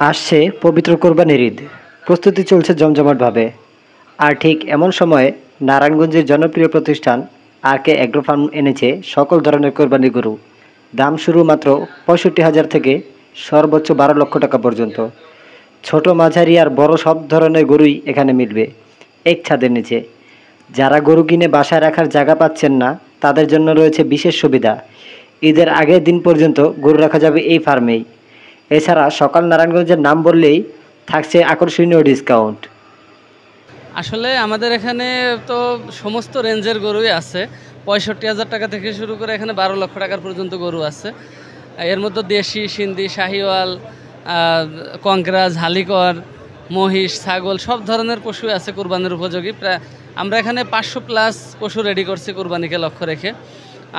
আসছে পবিত্র কোরবানির ঈদ। প্রস্তুতি চলছে জমজমাটভাবে। আর ঠিক এমন সময়ে নারায়ণগঞ্জের জনপ্রিয় প্রতিষ্ঠান আরকে অ্যাগ্রো ফার্ম এনেছে সকল ধরনের কোরবানি গরু। দাম শুরু মাত্র ৬৫,০০০ থেকে সর্বোচ্চ ১২ লক্ষ টাকা পর্যন্ত। ছোট, মাঝারি আর বড় সব ধরনের গরুই এখানে মিলবে এক ছাদের নিচে। যারা গরু কিনে বাসায় রাখার জায়গা পাচ্ছেন না, তাদের জন্য রয়েছে বিশেষ সুবিধা। ঈদের আগের দিন পর্যন্ত গরু রাখা যাবে এই ফার্মেই। এছাড়া সকাল নারায়ণগঞ্জের নাম বললেই থাকছে আকর্ষণীয় ডিসকাউন্ট। আসলে আমাদের এখানে তো সমস্ত রেঞ্জের গরুই আছে। ৬৫,০০০ টাকা থেকে শুরু করে এখানে ১২ লক্ষ টাকার পর্যন্ত গরু আছে। এর মধ্যে দেশি, সিন্ধি, শাহিওয়াল, কঙ্করাজ, হালিকর, মহিষ, ছাগল সব ধরনের পশুই আছে কোরবানির উপযোগী। প্রায় আমরা এখানে ৫০০+ পশু রেডি করছি কোরবানিকে লক্ষ্য রেখে।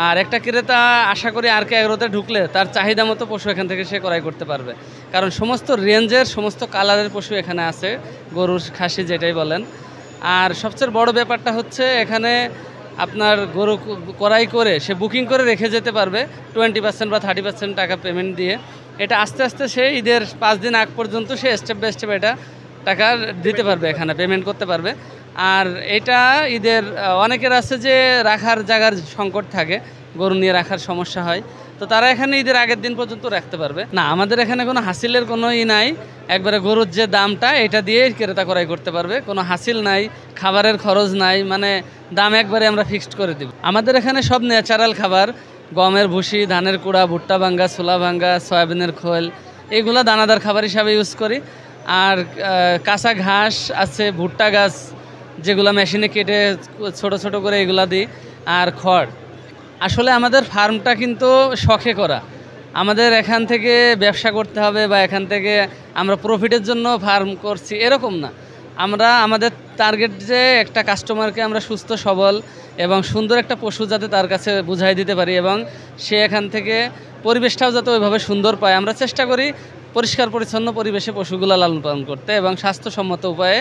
আর একটা ক্রেতা আশা করি আরকে এগ্রোতে ঢুকলে তার চাহিদা মতো পশু এখান থেকে সে ক্রয় করতে পারবে, কারণ সমস্ত রেঞ্জের সমস্ত কালারের পশু এখানে আছে, গরু খাসি যেটাই বলেন। আর সবচেয়ে বড় ব্যাপারটা হচ্ছে এখানে আপনার গরু ক্রয় করে সে বুকিং করে রেখে যেতে পারবে 20% বা 30% টাকা পেমেন্ট দিয়ে। এটা আস্তে আস্তে সে ঈদের 5 দিন আগ পর্যন্ত সে স্টেপ বাই স্টেপ এটা টাকা দিতে পারবে, এখানে পেমেন্ট করতে পারবে। আর এটা ঈদের অনেকের আছে যে রাখার জায়গার সংকট থাকে, গরু নিয়ে রাখার সমস্যা হয়, তো তারা এখানে ঈদের আগের দিন পর্যন্ত রাখতে পারবে। না, আমাদের এখানে কোনো হাসিলের কোনো নাই, একবারে গরুর যে দামটা এটা দিয়ে ক্রেতা ক্রয় করতে পারবে, কোনো হাসিল নাই, খাবারের খরচ নাই, মানে দাম একবারে আমরা ফিক্সড করে দিব। আমাদের এখানে সব ন্যাচারাল খাবার, গমের ভুসি, ধানের কুড়া, ভুট্টা ভাঙ্গা, ছোলা ভাঙ্গা, সয়াবিনের খোল, এগুলো দানাদার খাবার হিসাবে ইউজ করি। আর কাঁচা ঘাস আছে, ভুট্টা গাছ যেগুলো মেশিনে কেটে ছোট ছোট করে এগুলা দিই, আর খড়। আসলে আমাদের ফার্মটা কিন্তু শখে করা, আমাদের এখান থেকে ব্যবসা করতে হবে বা এখান থেকে আমরা প্রফিটের জন্য ফার্ম করছি এরকম না। আমরা আমাদের টার্গেট যে একটা কাস্টমারকে আমরা সুস্থ সবল এবং সুন্দর একটা পশু যাতে তার কাছে বুঝাই দিতে পারি, এবং সে এখান থেকে পরিবেশটাও যাতে ওইভাবে সুন্দর পায়। আমরা চেষ্টা করি পরিষ্কার পরিচ্ছন্ন পরিবেশে পশুগুলো লালন পালন করতে এবং স্বাস্থ্যসম্মত উপায়ে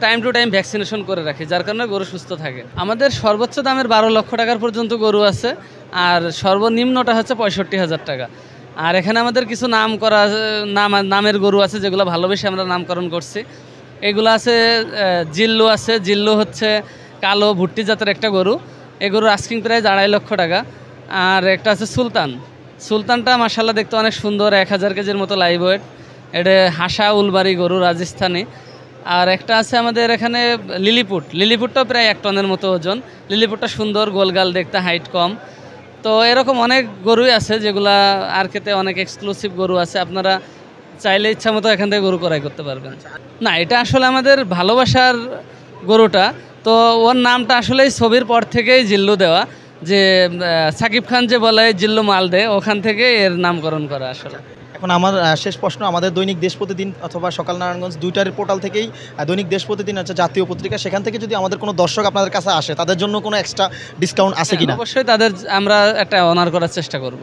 টাইম টু টাইম ভ্যাকসিনেশন করে রাখি, যার কারণে গরু সুস্থ থাকে। আমাদের সর্বোচ্চ দামের ১২ লক্ষ টাকার পর্যন্ত গরু আছে, আর সর্বনিম্নটা হচ্ছে ৬৫,০০০ টাকা। আর এখানে আমাদের কিছু নাম করা নামের গরু আছে যেগুলো ভালোবেসে আমরা নামকরণ করছি। এগুলো আছে জিল্লু আছে, জিল্লু হচ্ছে কালো ভুট্টি জাতের একটা গরু, এই গরুর আস্কিং প্রাইস ২.৫ লক্ষ টাকা। আর একটা আছে সুলতান, সুলতানটা মাশাআল্লাহ দেখতে অনেক সুন্দর, ১,০০০ কেজির মতো লাইভ ওয়েট। এটা হাসা উলবাড়ি গরু, রাজস্থানী। আর একটা আছে আমাদের এখানে লিলিপুট, লিলিপুটটাও প্রায় 1 টনের মতো ওজন। লিলিপুটটা সুন্দর, গোলগাল দেখতে, হাইট কম। তো এরকম অনেক গরুই আছে যেগুলা আর খেতে অনেক এক্সক্লুসিভ গরু আছে, আপনারা চাইলে ইচ্ছা মতো এখান থেকে গরু ক্রয় করতে পারবেন। না, এটা আসলে আমাদের ভালোবাসার গরুটা, তো ওর নামটা আসলে ছবির পর থেকেই জিল্লু দেওয়া, যে সাকিব খান যে বলে জিল্লু মাল দে, ওখান থেকে এর নামকরণ করা আসলে। এখন আমার শেষ প্রশ্ন, আমাদের দৈনিক দেশ প্রতিদিন অথবা সকাল নারায়ণগঞ্জ দুইটার পোর্টাল থেকেই দৈনিক দেশ প্রতিদিন আছে জাতীয় পত্রিকা, সেখান থেকে যদি আমাদের কোনো দর্শক আপনাদের কাছে আসে তাদের জন্য কোনো এক্সট্রা ডিসকাউন্ট আছে কিনা? অবশ্যই তাদের আমরা একটা অনার করার চেষ্টা করব।